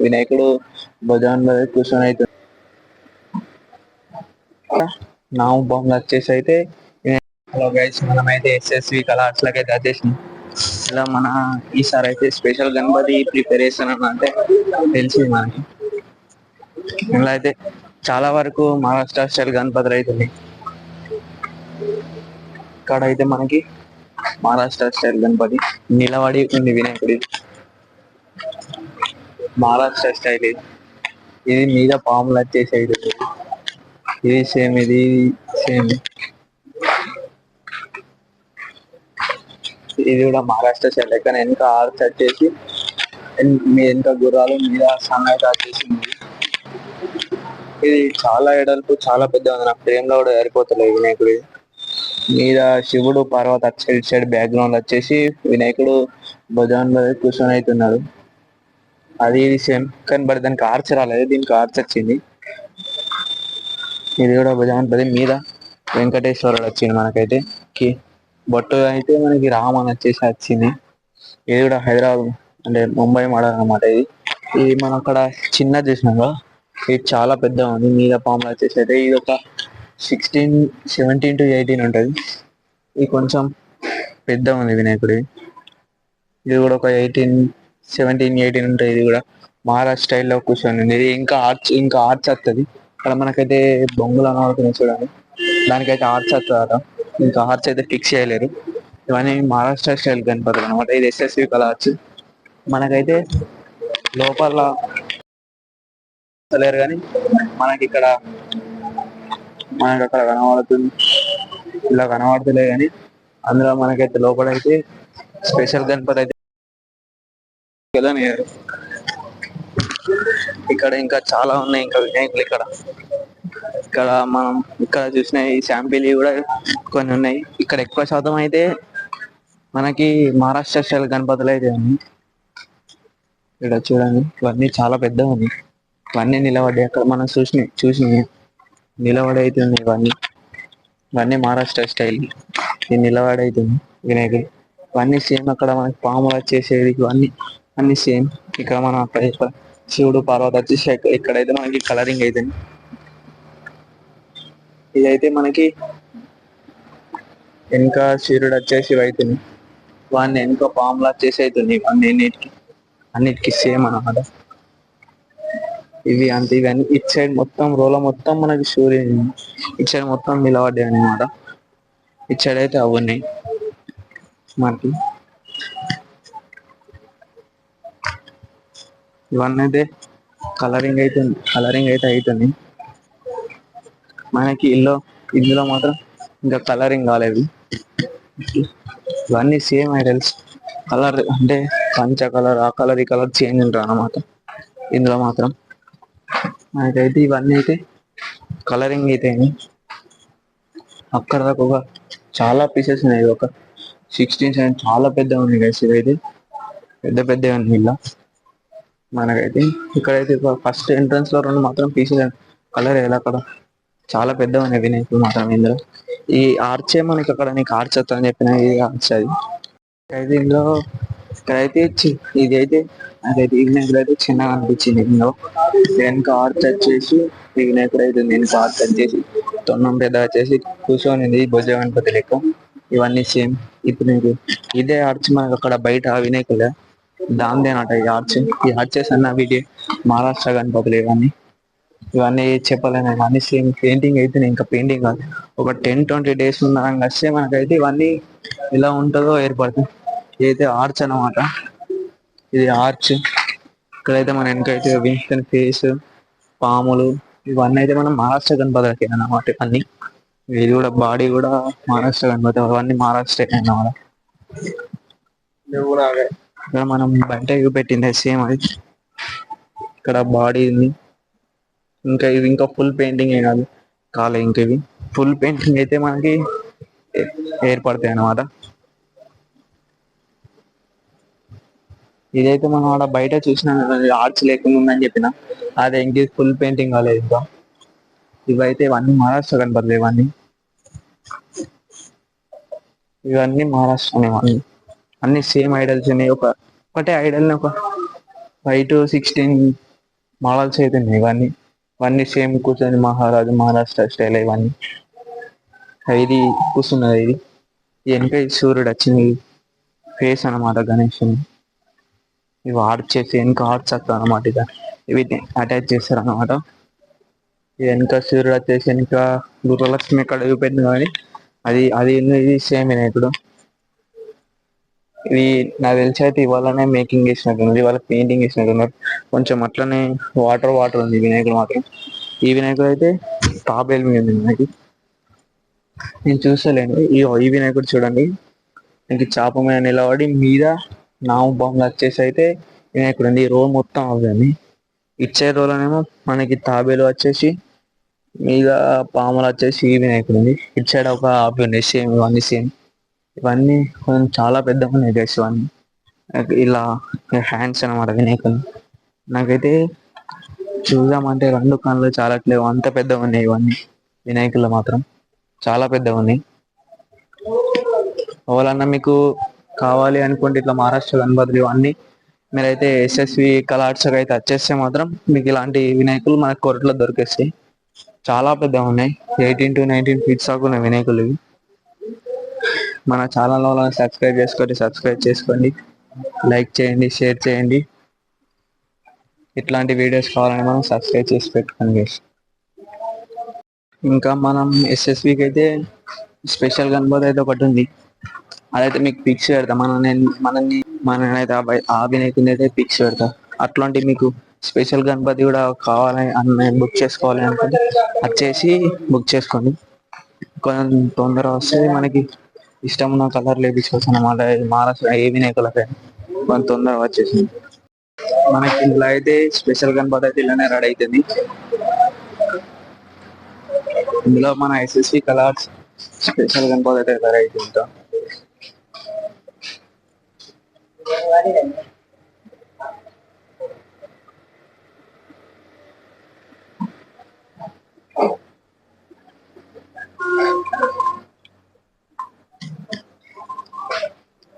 వినాయకుడు భుజాన్ మీద కూర్చొని అయితే నామ బొమ్మలు వచ్చేసి అయితే హలో గైస్, మనమైతే ఎస్ఎస్వి కళాశాల అయితే వచ్చేసినాం. ఇలా మన ఈసారి అయితే స్పెషల్ గణపతి ప్రిపరేషన్ అని అంటే తెలిసింది మనకి. ఇలా అయితే చాలా వరకు మహారాష్ట్ర స్టైల్ గణపతులు అవుతుంది. ఇక్కడ అయితే మనకి మహారాష్ట్ర స్టైల్ గణపతి నిలబడి ఉంది వినాయకుడి. మహారాష్ట్ర స్టైల్ ఇది మీద పాములు వచ్చేసేది. ఇది సేమ్, ఇది సేమ్. ఇది కూడా మహారాష్ట్ర స్టైల్. కానీ వెనక ఆర్చ్ వచ్చేసి మీ వెనక గుర్రాలు మీద సన్నగా వచ్చేసింది. ఇది చాలా ఎడల్పు, చాలా పెద్ద ఉంది. నాకు ఫ్రేమ్ లో కూడా సరిపోతలేదు వినాయకుడి మీద. శివుడు పార్వతి అటు సైడ్ బ్యాక్గ్రౌండ్ వచ్చేసి వినాయకుడు భుజాన్ మీద కూర్చొని అవుతున్నాడు. అది ఇది సేమ్, కానీ బట్ దానికి ఆర్చ్ రాలేదు, దీనికి ఆర్చ్ వచ్చింది. ఇది కూడా భుజాన్ మీద వెంకటేశ్వరుడు వచ్చింది మనకైతే. బొట్టు అయితే మనకి రామన్ వచ్చేసి వచ్చింది. ఇది కూడా హైదరాబాద్ అంటే ముంబై మోడల్ అనమాట. ఇది మనం అక్కడ చిన్న చూసినాం కదా, ఇది చాలా పెద్ద ఉంది. మీద పాములు వచ్చేసి అయితే ఇది ఒక 17 to 18 ఉంటుంది. ఇది కొంచెం పెద్ద ఉంది వినాయకుడి. ఇది కూడా ఒక 17, 18 ఉంటుంది. ఇది కూడా మహారాష్ట్ర స్టైల్లో కూర్చొని ఉంది. ఇది ఇంకా ఆర్చ్ వస్తుంది. ఇక్కడ మనకైతే బొంగులు అనబడుతున్నాయి చూడండి, దానికైతే ఆర్చ్ వస్తుందట. ఇంకా ఆర్చ్ అయితే ఫిక్స్ చేయలేరు. ఇవన్నీ మహారాష్ట్ర స్టైల్ గణపతులు అనమాట. ఇది ఎస్ఎస్వి కలర్స్. మనకైతే లోపల లేరు కానీ మనకి ఇక్కడ అక్కడ కనబడుతుంది, ఇలా కనబడుతులే కానీ అందులో మనకైతే లోపల అయితే స్పెషల్ గణపతి అయితే కదా. ఇక్కడ ఇంకా చాలా ఉన్నాయి ఇంకా వినాయకులు. ఇక్కడ మనం ఇక్కడ చూసిన ఈ శాంపిల్ కూడా కొన్ని ఉన్నాయి. ఇక్కడ ఎక్కువ శాతం అయితే మనకి మహారాష్ట్ర స్టైల్ గణపతులు అయితే ఉన్నాయి. ఇక్కడ చూడండి, ఇవన్నీ చాలా పెద్దగా ఉన్నాయి. ఇవన్నీ నిలబడి అక్కడ మనం చూసి నిలబడి అవుతుంది. ఇవన్నీ మహారాష్ట్ర స్టైల్. ఇది నిలబడి అవుతుంది వినాయకుడు. ఇవన్నీ సేమ్. అక్కడ మనకి పాములు వచ్చేసేది ఇవన్నీ అన్ని సేమ్. ఇక్కడ మనం అక్కడ శివుడు పార్వతి వచ్చేసి ఇక్కడైతే మనకి కలరింగ్ అవుతుంది. ఇదైతే మనకి వెనుక సూర్యుడు వచ్చేసి అవుతుంది. వాడిని వెనుక పాములు వచ్చేసి అవుతుంది. అన్నిటికీ సేమ్ అన్నమాట. ఇవి అంతే. ఇవన్నీ ఇటు సైడ్ మొత్తం రోల మొత్తం మనకి సూర్యుడు, ఇటు సైడ్ మొత్తం నిలబడ్డాయి అనమాట. ఇటు సైడ్ అయితే అవున్నాయి మనకి. ఇవన్నీ అయితే కలరింగ్ అయితే అవుతుంది మనకి. ఇందులో మాత్రం ఇంకా కలరింగ్ కాలేదు. ఇవన్నీ సేమ్ ఐడల్స్. కలర్ అంటే పంచ కలర్, ఆ కలర్, ఈ కలర్ చేంజ్ ఉంటారు అన్నమాట. ఇందులో మాత్రం మనకైతే ఇవన్నీ అయితే కలరింగ్ అయితే అక్కడ దాకా ఒక చాలా పీసెస్ ఉన్నాయి. ఒక 16, 17 చాలా పెద్ద ఉంది గైస్. ఇవైతే పెద్ద ఉంది ఇలా మనకైతే. ఇక్కడైతే ఫస్ట్ ఎంట్రన్స్ లో 2 మాత్రం పీసెస్ కలర్ ఎలా అక్కడ చాలా పెద్ద ఉన్నాయి వినాయకుడు మాత్రం. ఇందులో ఈ ఆర్చే మనకి అక్కడ నీకు ఆర్చ్ వస్తుందని చెప్పిన ఇది ఆర్చ్. అది ఇందులో ఇక్కడైతే ఇది అయితే నాకైతే ఈ వినాయకుడు అయితే చిన్నగా అనిపించింది. ఇందులో వెనక ఆర్చ్ వచ్చేసి ఈ వినాయకుడు అయితే వెనక ఆర్చ్ వచ్చేసి తొండం పెద్ద వచ్చేసి కూర్చొని భుజ గణపతి లెక్క. ఇవన్నీ సేమ్. ఇప్పుడు నీకు ఇదే ఆర్చ్ మనకు అక్కడ బయట వినాయకుడు దాందేనట ఈ ఆర్చ్. ఈ ఆర్చెస్ అన్న వీటి మహారాష్ట్ర గణపతులు. ఇవన్నీ చెప్పలేను. ఇవన్నీ సేమ్ పెయింటింగ్ అయితే ఇంకా పెయింటింగ్ కాదు. ఒక 10-20 days ఉన్నాక వస్తే మనకైతే ఇవన్నీ ఇలా ఉంటుందో ఏర్పడుతుంది. ఇదైతే ఆర్చ్ అన్నమాట. ఇది ఆర్చ్. ఇక్కడైతే మన వెనకైతే విన్స్టన్ ఫేస్, పాములు, ఇవన్నీ అయితే మనం మహారాష్ట్ర గణపతులకి అన్నమాట. ఇవన్నీ ఇది కూడా బాడీ కూడా మహారాష్ట్ర గణపతి. అవన్నీ మహారాష్ట్ర అన్నమాట. ఇక్కడ మనం బయట పెట్టింది సేమ్ అది. ఇక్కడ బాడీ ఉంది. ఇవి ఇంకా ఫుల్ పెయింటింగ్ కాదు కాలే. ఇవి ఫుల్ పెయింటింగ్ అయితే మనకి ఏర్పడతాయి అన్నమాట. ఇదైతే మనం ఆడ బయట చూసిన ఆర్చ్ లేకుండా ఉందని చెప్పిన అదే ఇంక ఫుల్ పెయింటింగ్ కాలేదు ఇంకా. ఇవైతే ఇవన్నీ మహారాష్ట్ర గణపతులు. ఇవన్నీ మహారాష్ట్ర. అన్ని సేమ్ ఐడల్స్ ఉన్నాయి. ఒకటే ఐడల్ 5 to 16 మోడల్స్ అయితే ఉన్నాయి. ఇవన్నీ సేమ్ కూర్చొని మహారాష్ట్ర స్టైల్ ఇవన్నీ. ఇది కూర్చున్నది. ఇది వెనక సూర్యుడు వచ్చింది ఫేస్ అనమాట గణేష్. ఇవి ఆర్చ్ చేసి వెనక ఆర్చ్ వస్తుంది అనమాట. ఇక వీటిని అటాచ్ చేస్తారు అనమాట. వెనక సూర్యుడు వచ్చేసి వెనక గృహలక్ష్మి ఎక్కడ చూపెట్టింది కానీ అది ఇది సేమ్ వినాయకుడు. ఇది నాకు తెలిసి అయితే ఇవాళనే మేకింగ్ చేసినట్టుంది, ఇవాళ పెయింటింగ్ చేసినట్టున్నారు. కొంచెం అట్లనే వాటర్ ఉంది వినాయకుడు మాత్రం. ఈ వినాయకుడు అయితే తాబేలు మీద ఉంది వినాయకుడు. నేను చూస్తలేను. ఈ వినాయకుడు చూడండి, ఇంక చాప మీద నిలబడి మీద నాము బాంబులు వచ్చేసి అయితే వినాయకుడు ఉంది. ఈ రో మొత్తం అవ్వండి. ఇచ్చే రోలోనేమో మనకి తాబేలు వచ్చేసి మీద పాములు వచ్చేసి ఈ వినాయకుడు ఉంది. ఇటు సైడ్ ఒక ఆపి ఉంది సేమ్. ఇవన్నీ సేమ్. ఇవన్నీ కొంచెం చాలా పెద్దగా ఉన్నాయి గైస్. ఇవన్నీ ఇలా హ్యాండ్స్ అనమాట వినాయకుడు. నాకైతే చూద్దామంటే 2 కళ్ళు చాలట్లేవు, అంత పెద్దగా ఉన్నాయి ఇవన్నీ వినాయకులు మాత్రం. చాలా పెద్దగా ఉన్నాయి. ఎవరన్నా మీకు కావాలి అనుకుంటే ఇట్లా మహారాష్ట్ర గణపతులు ఇవన్నీ మీరైతే ఎస్ఎస్వి కళార్ట్స్కి అయితే వచ్చేస్తే మాత్రం మీకు ఇలాంటి వినాయకులు మన కొరట్లో దొరికేస్తాయి. చాలా పెద్దగా ఉన్నాయి. 18 to 19 ఫీట్స్ దాకా ఉన్నాయి వినాయకులు ఇవి. మన ఛానల్లో సబ్స్క్రైబ్ చేసుకోండి, లైక్ చేయండి, షేర్ చేయండి. ఇట్లాంటి వీడియోస్ కావాలని మనం సబ్స్క్రైబ్ చేసి పెట్టుకోండి. ఇంకా మనం ఎస్ఎస్వికి అయితే స్పెషల్ గణపతి అయితే ఒకటి ఉంది. అదైతే మీకు పిక్స్ పెడతా. మననైతే ఆ వినాయకుని అయితే పిక్స్ పెడతా. అట్లాంటి మీకు స్పెషల్ గణపతి కూడా కావాలని బుక్ చేసుకోవాలి అనుకుంటే వచ్చేసి బుక్ చేసుకోండి. కొంచెం తొందర వస్తే మనకి ఇష్టం ఉన్న కలర్ లేపించుకోవచ్చు అన్నమాట. మహారాష్ట్ర ఏ వినాయకులకైనా కొంచెం తొందరగా వచ్చేసింది. మనకి ఇంట్లో అయితే స్పెషల్ గణపతి అయితే ఇలానే రెడీ అవుతుంది. ఇందులో మన ఎస్ఎస్వి కలర్స్ స్పెషల్ గణపతి అయితే రెడీ అవుతుంటాం.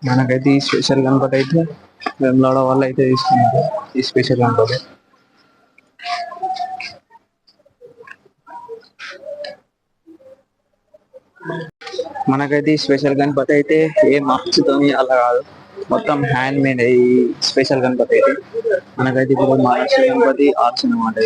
మనకైతే ఈ స్పెషల్ గణపతి అయితే వెమ్లాడ వాళ్ళు అయితే తీసుకున్నారు. ఈ స్పెషల్ గణపతి మనకైతే ఈ స్పెషల్ గణపతి అయితే ఏ మార్చుతోని అలా కాదు, మొత్తం హ్యాండ్ మేడ్ ఈ స్పెషల్ గణపతి అయితే. మనకైతే ఇప్పుడు మహారాష్ట్ర గణపతి ఆర్ట్స్ అనమాట.